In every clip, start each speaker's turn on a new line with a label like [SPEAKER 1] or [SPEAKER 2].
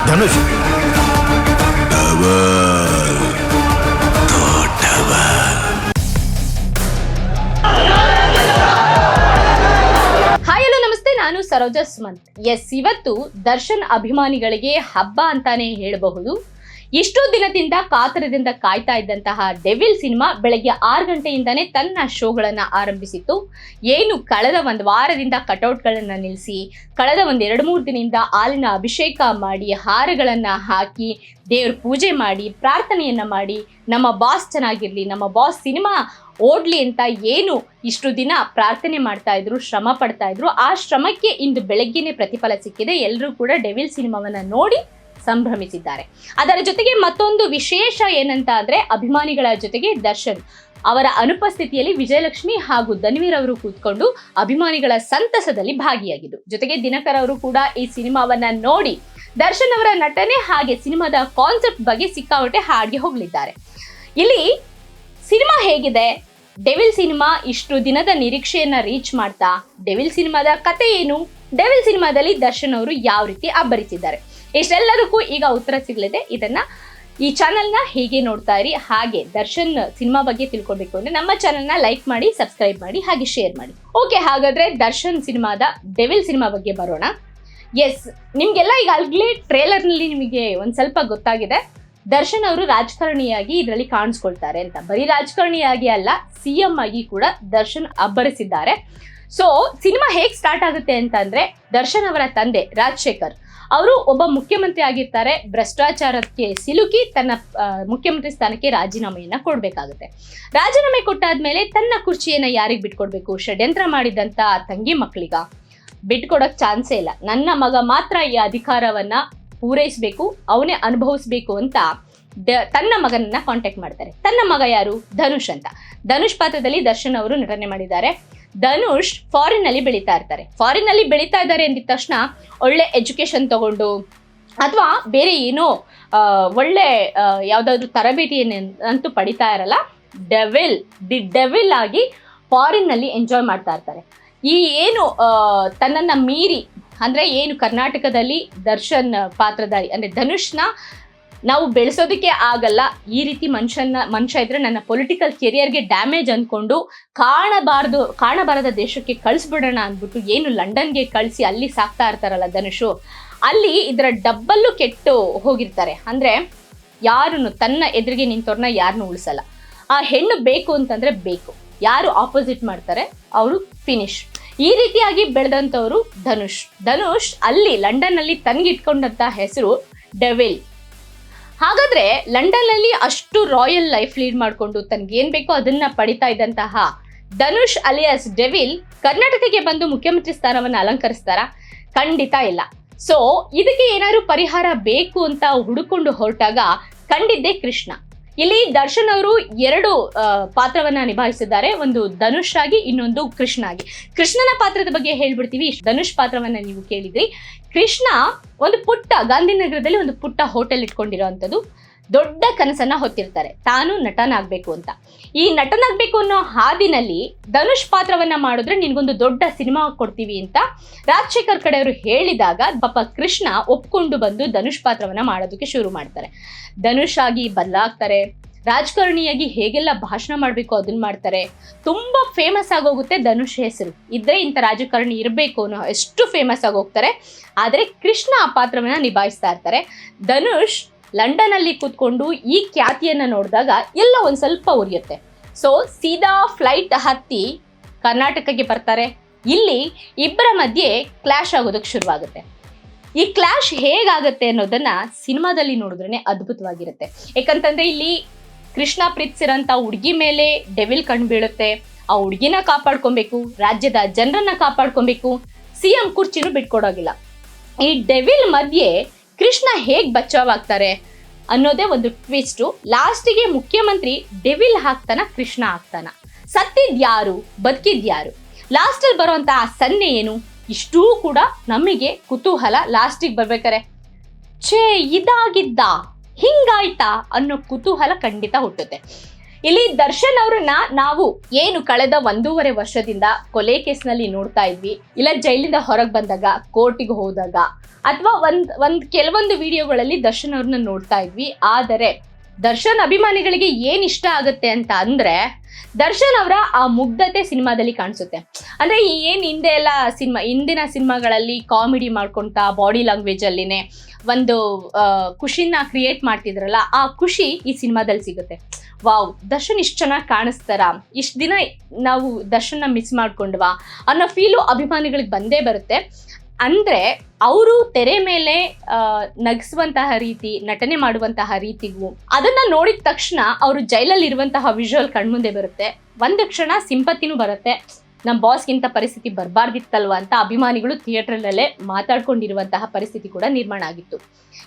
[SPEAKER 1] Dhanush
[SPEAKER 2] hi hello ನಮಸ್ತೆ, ನಾನು ಸರೋಜಾ ಸುಮಂತ್. ಇವತ್ತು ದರ್ಶನ್ ಅಭಿಮಾನಿಗಳಿಗೆ ಹಬ್ಬ ಅಂತಾನೆ ಹೇಳಬಹುದು. ಇಷ್ಟು ದಿನದಿಂದ ಕಾತರದಿಂದ ಕಾಯ್ತಾ ಇದ್ದಂತಹ ಡೆವಿಲ್ ಸಿನಿಮಾ ಬೆಳಗ್ಗೆ 6 ಗಂಟೆಯಿಂದಾನೇ ತನ್ನ ಶೋಗಳನ್ನ ಆರಂಭಿಸಿತ್ತು. ಏನು ಕಳೆದ ಒಂದು ವಾರದಿಂದ ಕಟೌಟ್ಗಳನ್ನ ನಿಲ್ಲಿಸಿ, ಕಳೆದ ಒಂದು 2-3 ದಿನದಿಂದ ಹಾಲಿನ ಅಭಿಷೇಕ ಮಾಡಿ, ಹಾರಗಳನ್ನ ಹಾಕಿ, ದೇವ್ರ ಪೂಜೆ ಮಾಡಿ, ಪ್ರಾರ್ಥನೆಯನ್ನ ಮಾಡಿ, ನಮ್ಮ ಬಾಸ್ ಚೆನ್ನಾಗಿರ್ಲಿ, ನಮ್ಮ ಬಾಸ್ ಸಿನಿಮಾ ಓಡ್ಲಿ ಅಂತ ಏನು ಇಷ್ಟು ದಿನ ಪ್ರಾರ್ಥನೆ ಮಾಡ್ತಾ ಇದ್ರು, ಶ್ರಮ ಪಡ್ತಾ ಇದ್ರು, ಆ ಶ್ರಮಕ್ಕೆ ಇಂದು ಬೆಳಗ್ಗೆನೆ ಪ್ರತಿಫಲ ಸಿಕ್ಕಿದೆ. ಎಲ್ಲರೂ ಕೂಡ ಡೆವಿಲ್ ಸಿನಿಮಾವನ್ನ ನೋಡಿ ಸಂಭ್ರಮಿಸಿದ್ದಾರೆ. ಅದರ ಜೊತೆಗೆ ಮತ್ತೊಂದು ವಿಶೇಷ ಏನಂತ ಅಂದ್ರೆ, ಅಭಿಮಾನಿಗಳ ಜೊತೆಗೆ ದರ್ಶನ್ ಅವರ ಅನುಪಸ್ಥಿತಿಯಲ್ಲಿ ವಿಜಯಲಕ್ಷ್ಮಿ ಹಾಗೂ ಧನ್ವೀರ್ ಅವರು ಕೂತ್ಕೊಂಡು ಅಭಿಮಾನಿಗಳ ಸಂತಸದಲ್ಲಿ ಭಾಗಿಯಾಗಿದ್ದು, ಜೊತೆಗೆ ದಿನಕರ್ ಅವರು ಕೂಡ ಈ ಸಿನಿಮಾವನ್ನ ನೋಡಿ ದರ್ಶನ್ ಅವರ ನಟನೆ ಹಾಗೆ ಸಿನಿಮಾದ ಕಾನ್ಸೆಪ್ಟ್ ಬಗ್ಗೆ ಸಿಕ್ಕಾಪಟ್ಟೆ ಹಾಡಿಗೆ ಹೋಗಲಿದ್ದಾರೆ. ಇಲ್ಲಿ ಸಿನಿಮಾ ಹೇಗಿದೆ, ಡೆವಿಲ್ ಸಿನಿಮಾ ಇಷ್ಟು ದಿನದ ನಿರೀಕ್ಷೆಯನ್ನ ರೀಚ್ ಮಾಡ್ತಾ, ಡೆವಿಲ್ ಸಿನಿಮಾದ ಕತೆ ಏನು, ಡೆವಿಲ್ ಸಿನಿಮಾದಲ್ಲಿ ದರ್ಶನ್ ಅವರು ಯಾವ ರೀತಿ ಅಬ್ಬರಿಸಿದ್ದಾರೆ, ಇಷ್ಟೆಲ್ಲದಕ್ಕೂ ಈಗ ಉತ್ತರ ಸಿಗಲಿದೆ. ಇದನ್ನ ಈ ಚಾನೆಲ್ನ ಹೇಗೆ ನೋಡ್ತಾ ಇರಿ. ಹಾಗೆ ದರ್ಶನ್ ಸಿನಿಮಾ ಬಗ್ಗೆ ತಿಳ್ಕೊಳ್ಬೇಕು ಅಂದ್ರೆ ನಮ್ಮ ಚಾನೆಲ್ನ ಲೈಕ್ ಮಾಡಿ, ಸಬ್ಸ್ಕ್ರೈಬ್ ಮಾಡಿ, ಹಾಗೆ ಶೇರ್ ಮಾಡಿ. ಓಕೆ, ಹಾಗಾದ್ರೆ ದರ್ಶನ್ ಸಿನಿಮಾದ ಡೆವಿಲ್ ಸಿನಿಮಾ ಬಗ್ಗೆ ಬರೋಣ. ನಿಮ್ಗೆಲ್ಲ ಈಗ ಆಲ್ರೆಡಿ ಟ್ರೇಲರ್ ನಲ್ಲಿ ನಿಮಗೆ ಒಂದ್ ಸ್ವಲ್ಪ ಗೊತ್ತಾಗಿದೆ, ದರ್ಶನ್ ಅವರು ರಾಜಕಾರಣಿಯಾಗಿ ಇದರಲ್ಲಿ ಕಾಣಿಸ್ಕೊಳ್ತಾರೆ ಅಂತ. ಬರೀ ರಾಜಕಾರಣಿಯಾಗಿ ಅಲ್ಲ, CM ಆಗಿ ಕೂಡ ದರ್ಶನ್ ಅಬ್ಬರಿಸಿದ್ದಾರೆ. ಸೊ ಸಿನಿಮಾ ಹೇಗ್ ಸ್ಟಾರ್ಟ್ ಆಗುತ್ತೆ ಅಂತ ಅಂದ್ರೆ, ದರ್ಶನ್ ಅವರ ತಂದೆ ರಾಜಶೇಖರ್ ಅವರು ಒಬ್ಬ ಮುಖ್ಯಮಂತ್ರಿ ಆಗಿರ್ತಾರೆ. ಭ್ರಷ್ಟಾಚಾರಕ್ಕೆ ಸಿಲುಕಿ ತನ್ನ ಮುಖ್ಯಮಂತ್ರಿ ಸ್ಥಾನಕ್ಕೆ ರಾಜೀನಾಮೆಯನ್ನ ಕೊಡ್ಬೇಕಾಗುತ್ತೆ. ರಾಜೀನಾಮೆ ಕೊಟ್ಟಾದ್ಮೇಲೆ ತನ್ನ ಕುರ್ಚಿಯನ್ನ ಯಾರಿಗೆ ಬಿಟ್ಕೊಡ್ಬೇಕು, ಷಡ್ಯಂತ್ರ ಮಾಡಿದಂತ ತಂಗಿ ಮಕ್ಕಳಿಗ ಬಿಟ್ಕೊಡಕ್ ಚಾನ್ಸೇ ಇಲ್ಲ, ನನ್ನ ಮಗ ಮಾತ್ರ ಈ ಅಧಿಕಾರವನ್ನ ಪೂರೈಸಬೇಕು, ಅವನೇ ಅನುಭವಿಸ್ಬೇಕು ಅಂತ ತನ್ನ ಮಗನನ್ನ ಕಾಂಟ್ಯಾಕ್ಟ್ ಮಾಡ್ತಾರೆ. ತನ್ನ ಮಗ ಯಾರು? ಧನುಷ್ ಅಂತ. ಧನುಷ್ ಪಾತ್ರದಲ್ಲಿ ದರ್ಶನ್ ಅವರು ನಟನೆ ಮಾಡಿದ್ದಾರೆ. ಧನುಷ್ ಫಾರಿನ್ ನಲ್ಲಿ ಬೆಳೀತಾ ಇರ್ತಾರೆ. ಫಾರಿನ್ ನಲ್ಲಿ ಬೆಳೀತಾ ಇದ್ದಾರೆ ಅಂದಿದ ತಕ್ಷಣ ಒಳ್ಳೆ ಎಜುಕೇಶನ್ ತಗೊಂಡು ಅಥವಾ ಬೇರೆ ಏನೋ ಒಳ್ಳೆ ಯಾವ್ದಾದ್ರು ತರಬೇತಿಯನ್ನಂತೂ ಪಡಿತಾ ಇರಲ್ಲ. ಡೆವಿಲ್ ಆಗಿ ಫಾರಿನ್ ನಲ್ಲಿ ಎಂಜಾಯ್ ಮಾಡ್ತಾ ಇರ್ತಾರೆ. ಈ ಏನು ತನ್ನನ್ನ ಮೀರಿ ಅಂದ್ರೆ ಏನು ಕರ್ನಾಟಕದಲ್ಲಿ ದರ್ಶನ್ ಪಾತ್ರಧಾರಿ ಅಂದ್ರೆ ಧನುಷ್ನ ನಾವು ಬೆಳೆಸೋದಕ್ಕೆ ಆಗಲ್ಲ, ಈ ರೀತಿ ಮನುಷ್ಯ ಇದ್ರೆ ನನ್ನ ಪೊಲಿಟಿಕಲ್ ಕೆರಿಯರ್ಗೆ ಡ್ಯಾಮೇಜ್ ಅಂದ್ಕೊಂಡು ಕಾಣಬಾರದ ದೇಶಕ್ಕೆ ಕಳಿಸ್ಬಿಡೋಣ ಅಂದ್ಬಿಟ್ಟು ಏನು ಲಂಡನ್ಗೆ ಕಳಿಸಿ ಅಲ್ಲಿ ಸಾಕ್ತಾ ಇರ್ತಾರಲ್ಲ ಧನುಷು, ಅಲ್ಲಿ ಇದರ ಡಬ್ಬಲ್ಲು ಕೆಟ್ಟು ಹೋಗಿರ್ತಾರೆ. ಅಂದ್ರೆ ಯಾರನ್ನು ತನ್ನ ಎದುರಿಗೆ ನಿಂತವ್ರನ್ನ ಯಾರನ್ನು ಉಳಿಸಲ್ಲ. ಆ ಹೆಣ್ಣು ಬೇಕು ಅಂತಂದ್ರೆ ಬೇಕು, ಯಾರು ಆಪೋಸಿಟ್ ಮಾಡ್ತಾರೆ ಅವರು ಫಿನಿಶ್. ಈ ರೀತಿಯಾಗಿ ಬೆಳೆದಂಥವ್ರು ಧನುಷ್ ಅಲ್ಲಿ ಲಂಡನ್ ಅಲ್ಲಿ ತನ್ಗಿಟ್ಕೊಂಡಂತ ಹೆಸರು ಡೆವಿಲ್. ಹಾಗಾದ್ರೆ ಲಂಡನ್ ಅಲ್ಲಿ ಅಷ್ಟು ರಾಯಲ್ ಲೈಫ್ ಲೀಡ್ ಮಾಡ್ಕೊಂಡು ತನ್ಗೇನ್ ಬೇಕೋ ಅದನ್ನ ಪಡಿತಾ ಇದ್ದಂತಹ ಧನುಷ್ ಅಲಿಯಾಸ್ ಡೆವಿಲ್ ಕರ್ನಾಟಕಕ್ಕೆ ಬಂದು ಮುಖ್ಯಮಂತ್ರಿ ಸ್ಥಾನವನ್ನ ಅಲಂಕರಿಸ್ತಾರ? ಖಂಡಿತ ಇಲ್ಲ. ಸೊ ಇದಕ್ಕೆ ಏನಾದ್ರು ಪರಿಹಾರ ಬೇಕು ಅಂತ ಹುಡುಕೊಂಡು ಹೊರಟಾಗ ಕಂಡಿದ್ದೆ ಕೃಷ್ಣ. ಇಲ್ಲಿ ದರ್ಶನ್ ಅವರು 2 ಪಾತ್ರವನ್ನ ನಿಭಾಯಿಸಿದ್ದಾರೆ, ಒಂದು ಧನುಷ್ ಆಗಿ, ಇನ್ನೊಂದು ಕೃಷ್ಣ ಆಗಿ. ಕೃಷ್ಣನ ಪಾತ್ರದ ಬಗ್ಗೆ ಹೇಳ್ಬಿಡ್ತೀವಿ. ಧನುಷ್ ಪಾತ್ರವನ್ನ ನೀವು ಕೇಳಿದ್ರಿ. ಕೃಷ್ಣ ಒಂದು ಪುಟ್ಟ ಗಾಂಧಿನಗರದಲ್ಲಿ ಒಂದು ಪುಟ್ಟ ಹೋಟೆಲ್ ಇಟ್ಕೊಂಡಿರೋವಂಥದ್ದು, ದೊಡ್ಡ ಕನಸನ್ನ ಹೊತ್ತಿರ್ತಾರೆ, ತಾನು ನಟನಾಗ್ಬೇಕು ಅಂತ. ಈ ನಟನಾಗ್ಬೇಕು ಅನ್ನೋ ಹಾದಿನಲ್ಲಿ ಧನುಷ್ ಪಾತ್ರವನ್ನ ಮಾಡಿದ್ರೆ ನಿನ್ಗೊಂದು ದೊಡ್ಡ ಸಿನಿಮಾ ಕೊಡ್ತೀವಿ ಅಂತ ರಾಜಶೇಖರ್ ಕಡೆಯವರು ಹೇಳಿದಾಗ ಪಾಪ ಕೃಷ್ಣ ಒಪ್ಕೊಂಡು ಬಂದು ಧನುಷ್ ಪಾತ್ರವನ್ನ ಮಾಡೋದಕ್ಕೆ ಶುರು ಮಾಡ್ತಾರೆ. ಧನುಷ್ ಆಗಿ ಬದಲಾಗ್ತಾರೆ, ರಾಜಕಾರಣಿಯಾಗಿ ಹೇಗೆಲ್ಲ ಭಾಷಣ ಮಾಡಬೇಕು ಅದನ್ನ ಮಾಡ್ತಾರೆ. ತುಂಬಾ ಫೇಮಸ್ ಆಗೋಗುತ್ತೆ ಧನುಷ್ ಹೆಸರು ಇದ್ರೆ ಇಂಥ ರಾಜಕಾರಣಿ ಇರಬೇಕು ಅನ್ನೋ ಎಷ್ಟು ಫೇಮಸ್ ಆಗೋಗ್ತಾರೆ. ಆದ್ರೆ ಕೃಷ್ಣ ಆ ಪಾತ್ರವನ್ನ ನಿಭಾಯಿಸ್ತಾ ಇರ್ತಾರೆ. ಧನುಷ್ ಲಂಡನ್ ಅಲ್ಲಿ ಕೂತ್ಕೊಂಡು ಈ ಖ್ಯಾತಿಯನ್ನ ನೋಡಿದಾಗ ಎಲ್ಲ ಒಂದ್ ಸ್ವಲ್ಪ ಉರಿಯುತ್ತೆ. ಸೊ ಸೀದಾ ಫ್ಲೈಟ್ ಹತ್ತಿ ಕರ್ನಾಟಕಕ್ಕೆ ಬರ್ತಾರೆ. ಇಲ್ಲಿ ಇಬ್ಬರ ಮಧ್ಯೆ ಕ್ಲಾಶ್ ಆಗೋದಕ್ಕೆ ಶುರುವಾಗುತ್ತೆ. ಈ ಕ್ಲಾಶ್ ಹೇಗಾಗತ್ತೆ ಅನ್ನೋದನ್ನ ಸಿನಿಮಾದಲ್ಲಿ ನೋಡಿದ್ರೇನೆ ಅದ್ಭುತವಾಗಿರುತ್ತೆ. ಯಾಕಂತಂದ್ರೆ ಇಲ್ಲಿ ಕೃಷ್ಣ ಪ್ರೀತಿಸಿರೋಂಥ ಹುಡುಗಿ ಮೇಲೆ ಡೆವಿಲ್ ಕಣ್ ಬೀಳುತ್ತೆ. ಆ ಹುಡುಗಿನ ಕಾಪಾಡ್ಕೊಬೇಕು, ರಾಜ್ಯದ ಜನರನ್ನ ಕಾಪಾಡ್ಕೊಬೇಕು, CM ಕುರ್ಚಿನೂ ಬಿಟ್ಕೊಡೋಗಿಲ್ಲ. ಈ ಡೆವಿಲ್ ಮಧ್ಯೆ ಕೃಷ್ಣ ಹೇಗ್ ಬಚಾವಾಗ್ತಾರೆ ಅನ್ನೋದೇ ಒಂದು ಟ್ವಿಸ್ಟು. ಲಾಸ್ಟಿಗೆ ಮುಖ್ಯಮಂತ್ರಿ ಡೆವಿಲ್ ಹಾಕ್ತಾನ, ಕೃಷ್ಣ ಹಾಕ್ತಾನ. ಸತ್ತಿದ್ಯಾರು, ಬದುಕಿದ್ಯಾರು, ಲಾಸ್ಟಲ್ಲಿ ಬರುವಂತಹ ಸನ್ನೆ ಏನು, ಇಷ್ಟೂ ಕೂಡ ನಮಗೆ ಕುತೂಹಲ. ಲಾಸ್ಟಿಗೆ ಬರ್ಬೇಕಾರೆ ಛೇ ಇದಾಗಿದ್ದ, ಹಿಂಗಾಯ್ತಾ ಅನ್ನೋ ಕುತೂಹಲ ಖಂಡಿತ ಹುಟ್ಟುತ್ತೆ. ಇಲ್ಲಿ ದರ್ಶನ್ ಅವರನ್ನ ನಾವು ಏನು ಕಳೆದ 1.5 ವರ್ಷದಿಂದ ಕೊಲೆ ಕೇಸ್ನಲ್ಲಿ ನೋಡ್ತಾ ಇದ್ವಿ, ಇಲ್ಲ ಜೈಲಿಂದ ಹೊರಗೆ ಬಂದಾಗ, ಕೋರ್ಟಿಗೆ ಹೋದಾಗ, ಅಥವಾ ಕೆಲವೊಂದು ವಿಡಿಯೋಗಳಲ್ಲಿ ದರ್ಶನ್ ಅವ್ರನ್ನ ನೋಡ್ತಾ ಇದ್ವಿ. ಆದರೆ ದರ್ಶನ್ ಅಭಿಮಾನಿಗಳಿಗೆ ಏನ್ ಇಷ್ಟ ಆಗುತ್ತೆ ಅಂತ ಅಂದ್ರೆ ದರ್ಶನ್ ಅವರ ಆ ಮುಗ್ಧತೆ ಸಿನಿಮಾದಲ್ಲಿ ಕಾಣಿಸುತ್ತೆ. ಅಂದ್ರೆ ಏನ್ ಹಿಂದಿನ ಸಿನಿಮಾಗಳಲ್ಲಿ ಕಾಮಿಡಿ ಮಾಡ್ಕೊಂತ ಬಾಡಿ ಲ್ಯಾಂಗ್ವೇಜ್ ಅಲ್ಲಿನೇ ಒಂದು ಖುಷಿನ ಕ್ರಿಯೇಟ್ ಮಾಡ್ತಿದ್ರಲ್ಲ, ಆ ಖುಷಿ ಈ ಸಿನಿಮಾದಲ್ಲಿ ಸಿಗುತ್ತೆ. ವಾವ್, ದರ್ಶನ್ ಇಷ್ಟು ಚೆನ್ನಾಗಿ ಕಾಣಿಸ್ತಾರ, ಇಷ್ಟು ದಿನ ನಾವು ದರ್ಶನ್ನ ಮಿಸ್ ಮಾಡ್ಕೊಂಡ್ವಾ ಅನ್ನೋ ಫೀಲು ಅಭಿಮಾನಿಗಳಿಗೆ ಬಂದೇ ಬರುತ್ತೆ. ಅಂದ್ರೆ ಅವರು ತೆರೆ ಮೇಲೆ ನಗಿಸುವಂತಹ ರೀತಿ, ನಟನೆ ಮಾಡುವಂತಹ ರೀತಿಗೂ ಅದನ್ನ ನೋಡಿದ ತಕ್ಷಣ ಅವರು ಜೈಲಲ್ಲಿ ಇರುವಂತಹ ವಿಜುವಲ್ ಕಣ್ಮುಂದೆ ಬರುತ್ತೆ. ಒಂದು ಕ್ಷಣ ಸಿಂಪತಿನೂ ಬರುತ್ತೆ, ನಮ್ಮ ಬಾಸ್ಗಿಂತ ಪರಿಸ್ಥಿತಿ ಬರಬಾರ್ದಿತ್ತಲ್ವ ಅಂತ ಅಭಿಮಾನಿಗಳು ಥಿಯೇಟರ್ನಲ್ಲೇ ಮಾತಾಡ್ಕೊಂಡಿರುವಂತಹ ಪರಿಸ್ಥಿತಿ ಕೂಡ ನಿರ್ಮಾಣ ಆಗಿತ್ತು.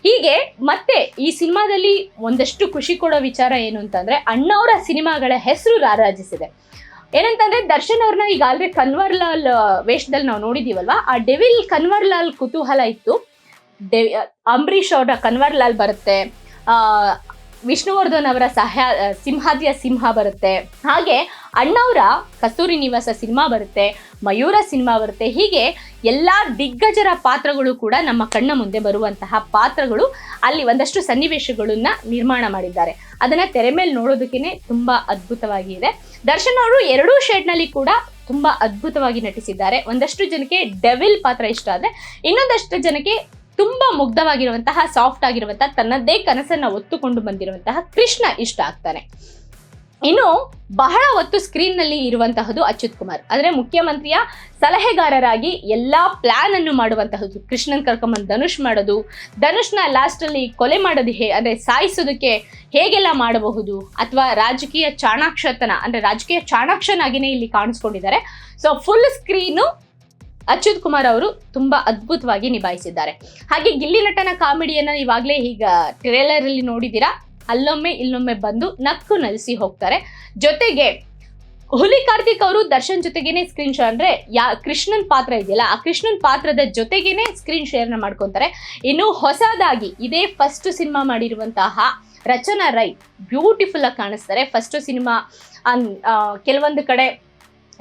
[SPEAKER 2] ಹೀಗೆ ಮತ್ತೆ ಈ ಸಿನಿಮಾದಲ್ಲಿ ಒಂದಷ್ಟು ಖುಷಿ ಕೊಡೋ ವಿಚಾರ ಏನು ಅಂತಂದ್ರೆ, ಅಣ್ಣವರ ಸಿನಿಮಾಗಳ ಹೆಸರು ರಾರಾಜಿಸಿದೆ. ಏನಂತಂದ್ರೆ ದರ್ಶನ್ ಅವ್ರನ್ನ ಈಗ ಆಲ್ರೆಡಿ ಕನ್ವರ್ಲಾಲ್ ವೇಷದಲ್ಲಿ ನಾವು ನೋಡಿದೀವಲ್ವಾ, ಆ ಡೆವಿಲ್ ಕನ್ವರ್ಲಾಲ್ ಕುತೂಹಲ ಇತ್ತು. ಅಂಬರೀಷ್ ಅವರ ಕನ್ವರ್ಲಾಲ್ ಬರುತ್ತೆ, ವಿಷ್ಣುವರ್ಧನ್ ಅವರ ಸಿಂಹಾದ್ಯ ಸಿಂಹ ಬರುತ್ತೆ, ಹಾಗೆ ಅಣ್ಣವರ ಕಸ್ತೂರಿ ನಿವಾಸ ಸಿನಿಮಾ ಬರುತ್ತೆ, ಮಯೂರ ಸಿನಿಮಾ ಬರುತ್ತೆ. ಹೀಗೆ ಎಲ್ಲಾ ದಿಗ್ಗಜರ ಪಾತ್ರಗಳು ಕೂಡ ನಮ್ಮ ಕಣ್ಣ ಮುಂದೆ ಬರುವಂತಹ ಪಾತ್ರಗಳು ಅಲ್ಲಿ ಒಂದಷ್ಟು ಸನ್ನಿವೇಶಗಳನ್ನ ನಿರ್ಮಾಣ ಮಾಡಿದ್ದಾರೆ. ಅದನ್ನ ತೆರೆ ಮೇಲೆ ನೋಡೋದಕ್ಕೇನೆ ತುಂಬಾ ಅದ್ಭುತವಾಗಿ ಇದೆ. ದರ್ಶನ್ ಅವರು 2 ಶೇಡ್ನಲ್ಲಿ ಕೂಡ ತುಂಬಾ ಅದ್ಭುತವಾಗಿ ನಟಿಸಿದ್ದಾರೆ. ಒಂದಷ್ಟು ಜನಕ್ಕೆ ಡೆವಿಲ್ ಪಾತ್ರ ಇಷ್ಟ ಆದ್ರೆ, ಇನ್ನೊಂದಷ್ಟು ಜನಕ್ಕೆ ತುಂಬಾ ಮುಗ್ಧವಾಗಿರುವಂತಹ, ಸಾಫ್ಟ್ ಆಗಿರುವಂತಹ, ತನ್ನದೇ ಕನಸನ್ನ ಒತ್ತುಕೊಂಡು ಬಂದಿರುವಂತಹ ಕೃಷ್ಣ ಇಷ್ಟ ಆಗ್ತಾನೆ. ಇನ್ನು ಬಹಳ ಹೊತ್ತು ಸ್ಕ್ರೀನ್ ನಲ್ಲಿ ಇರುವಂತಹದ್ದು ಅಚ್ಯುತ್ ಕುಮಾರ್, ಅಂದ್ರೆ ಮುಖ್ಯಮಂತ್ರಿಯ ಸಲಹೆಗಾರರಾಗಿ ಎಲ್ಲಾ ಪ್ಲಾನ್ ಅನ್ನು ಮಾಡುವಂತಹದ್ದು. ಕೃಷ್ಣನ್ ಕರ್ಕೊಂಬಂದು ಧನುಷ್ ಮಾಡೋದು, ಧನುಷ್ನ ಲಾಸ್ಟ್ ಅಲ್ಲಿ ಕೊಲೆ ಮಾಡೋದು, ಅಂದ್ರೆ ಸಾಯಿಸೋದಕ್ಕೆ ಹೇಗೆಲ್ಲ ಮಾಡಬಹುದು, ಅಥವಾ ರಾಜಕೀಯ ಚಾಣಾಕ್ಷತನ, ಅಂದ್ರೆ ರಾಜಕೀಯ ಚಾಣಾಕ್ಷನಾಗಿನೇ ಇಲ್ಲಿ ಕಾಣಿಸ್ಕೊಂಡಿದ್ದಾರೆ. So full screen Achyuth Kumar ಅವರು ತುಂಬಾ ಅದ್ಭುತವಾಗಿ ನಿಭಾಯಿಸಿದ್ದಾರೆ. ಹಾಗೆ ಗಿಲ್ಲಿ ನಟನ ಕಾಮಿಡಿಯನ್ನ ಇವಾಗಲೇ ಈಗ ಟ್ರೇಲರ್ ಅಲ್ಲಿ ನೋಡಿದ್ದೀರಾ, ಅಲ್ಲೊಮ್ಮೆ ಇಲ್ಲೊಮ್ಮೆ ಬಂದು ನಕ್ಕು ನಲಿಸಿ ಹೋಗ್ತಾರೆ. ಜೊತೆಗೆ ಹುಲಿ ಕಾರ್ತಿಕ್ ಅವರು ದರ್ಶನ್ ಜೊತೆಗೇನೆ ಸ್ಕ್ರೀನ್ ಶೇರ್, ಅಂದ್ರೆ ಕೃಷ್ಣನ್ ಪಾತ್ರ ಇದೆಯಲ್ಲ, ಆ ಕೃಷ್ಣನ್ ಪಾತ್ರದ ಜೊತೆಗೇನೆ ಸ್ಕ್ರೀನ್ ಶೇರ್ನ ಮಾಡ್ಕೊತಾರೆ. ಇನ್ನು ಹೊಸದಾಗಿ ಇದೇ ಫಸ್ಟ್ ಸಿನಿಮಾ ಮಾಡಿರುವಂತಹ ರಚನಾ ರೈ ಬ್ಯೂಟಿಫುಲ್ ಆಗಿ ಕಾಣಿಸ್ತಾರೆ. ಫಸ್ಟ್ ಸಿನಿಮಾ ಕೆಲವೊಂದು ಕಡೆ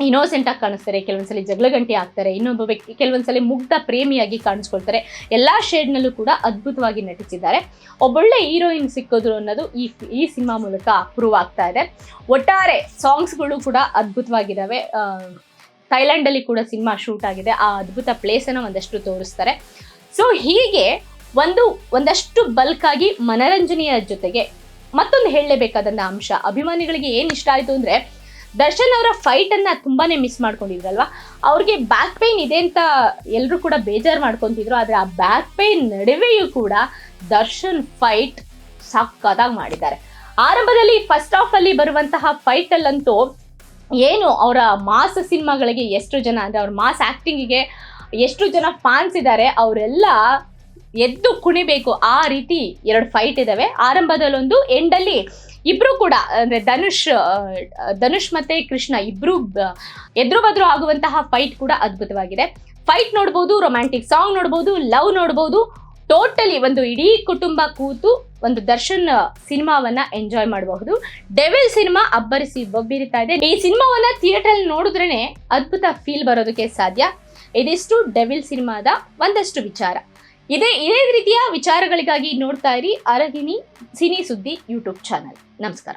[SPEAKER 2] ಇನ್ನೋಸೆಂಟ್ ಆಗಿ ಕಾಣಿಸ್ತಾರೆ, ಕೆಲವೊಂದ್ಸಲಿ ಜಗಳಗಂಟಿ ಆಗ್ತಾರೆ, ಇನ್ನೊಬ್ಬ ವ್ಯಕ್ತಿ ಕೆಲವೊಂದ್ಸಲಿ ಮುಗ್ಧ ಪ್ರೇಮಿಯಾಗಿ ಕಾಣಿಸ್ಕೊಳ್ತಾರೆ. ಎಲ್ಲಾ ಶೇಡ್ನಲ್ಲೂ ಕೂಡ ಅದ್ಭುತವಾಗಿ ನಟಿಸಿದ್ದಾರೆ. ಒಬ್ಬೊಳ್ಳೆ ಹೀರೋಯಿನ್ ಸಿಕ್ಕೋದ್ರು ಅನ್ನೋದು ಈ ಸಿನಿಮಾ ಮೂಲಕ ಪ್ರೂವ್ ಆಗ್ತಾ ಇದೆ. ಒಟ್ಟಾರೆ ಸಾಂಗ್ಸ್ಗಳು ಕೂಡ ಅದ್ಭುತವಾಗಿದ್ದಾವೆ. ಥೈಲ್ಯಾಂಡ್ ಅಲ್ಲಿ ಕೂಡ ಸಿನಿಮಾ ಶೂಟ್ ಆಗಿದೆ, ಆ ಅದ್ಭುತ ಪ್ಲೇಸ್ ಅನ್ನ ಒಂದಷ್ಟು ತೋರಿಸ್ತಾರೆ. ಸೊ ಹೀಗೆ ಒಂದಷ್ಟು ಬಲ್ಕ್ ಆಗಿ ಮನರಂಜನೆಯ ಜೊತೆಗೆ ಮತ್ತೊಂದು ಹೇಳಲೇಬೇಕಾದಂತ ಅಂಶ, ಅಭಿಮಾನಿಗಳಿಗೆ ಏನ್ ಇಷ್ಟ ಆಯ್ತು ಅಂದ್ರೆ, ದರ್ಶನ್ ಅವರ ಫೈಟ್ ಅನ್ನ ತುಂಬಾನೇ ಮಿಸ್ ಮಾಡ್ಕೊಂಡಿದ್ರಲ್ವಾ, ಅವ್ರಿಗೆ ಬ್ಯಾಕ್ ಪೈನ್ ಇದೆ ಅಂತ ಎಲ್ಲರೂ ಕೂಡ ಬೇಜಾರು ಮಾಡ್ಕೊಂತಿದ್ರು. ಆದ್ರೆ ಆ ಬ್ಯಾಕ್ ಪೈನ್ ನಡುವೆಯೂ ಕೂಡ ದರ್ಶನ್ ಫೈಟ್ ಸಕ್ಕತ್ತಾಗಿ ಮಾಡಿದ್ದಾರೆ. ಆರಂಭದಲ್ಲಿ ಫಸ್ಟ್ ಹಾಫ್ ಅಲ್ಲಿ ಬರುವಂತಹ ಫೈಟ್ ಅಲ್ಲಂತೂ ಏನು ಅವರ ಮಾಸ್ ಸಿನಿಮಾಗಳಿಗೆ ಎಷ್ಟು ಜನ, ಅಂದ್ರೆ ಅವ್ರ ಮಾಸ್ ಆಕ್ಟಿಂಗಿಗೆ ಎಷ್ಟು ಜನ ಫ್ಯಾನ್ಸ್ ಇದ್ದಾರೆ, ಅವರೆಲ್ಲ ಎದ್ದು ಕುಣಿಬೇಕು ಆ ರೀತಿ 2 ಫೈಟ್ ಇದಾವೆ. ಆರಂಭದಲ್ಲೊಂದು, ಎಂಡಲ್ಲಿ ಇಬ್ರು ಕೂಡ, ಅಂದ್ರೆ ಧನುಷ್ ಮತ್ತೆ ಕೃಷ್ಣ ಇಬ್ರು ಎದುರು ಬದ್ರು ಆಗುವಂತಹ ಫೈಟ್ ಕೂಡ ಅದ್ಭುತವಾಗಿದೆ. ಫೈಟ್ ನೋಡ್ಬೋದು, ರೊಮ್ಯಾಂಟಿಕ್ ಸಾಂಗ್ ನೋಡ್ಬೋದು, ಲವ್ ನೋಡ್ಬೋದು. ಟೋಟಲಿ ಒಂದು ಇಡೀ ಕುಟುಂಬ ಕೂತು ಒಂದು ದರ್ಶನ್ ಸಿನಿಮಾವನ್ನ ಎಂಜಾಯ್ ಮಾಡಬಹುದು. ಡೆವಿಲ್ ಸಿನಿಮಾ ಅಬ್ಬರಿಸಿ ಬೊಬ್ಬಿರಿತಾ ಇದೆ. ಈ ಸಿನಿಮಾವನ್ನ ಥಿಯೇಟರ್ ಅಲ್ಲಿ ನೋಡಿದ್ರೇನೆ ಅದ್ಭುತ ಫೀಲ್ ಬರೋದಕ್ಕೆ ಸಾಧ್ಯ. ಇದಿಷ್ಟು ಡೆವಿಲ್ ಸಿನಿಮಾದ ಒಂದಷ್ಟು ವಿಚಾರ. ಇದೇ ರೀತಿಯ ವಿಚಾರಗಳಿಗಾಗಿ ನೋಡ್ತಾ ಇರಿ ಅರಗಿಣಿ ಸಿನಿ ಸುದ್ದಿ ಯೂಟ್ಯೂಬ್ ಚಾನಲ್. ನಮಸ್ಕಾರ.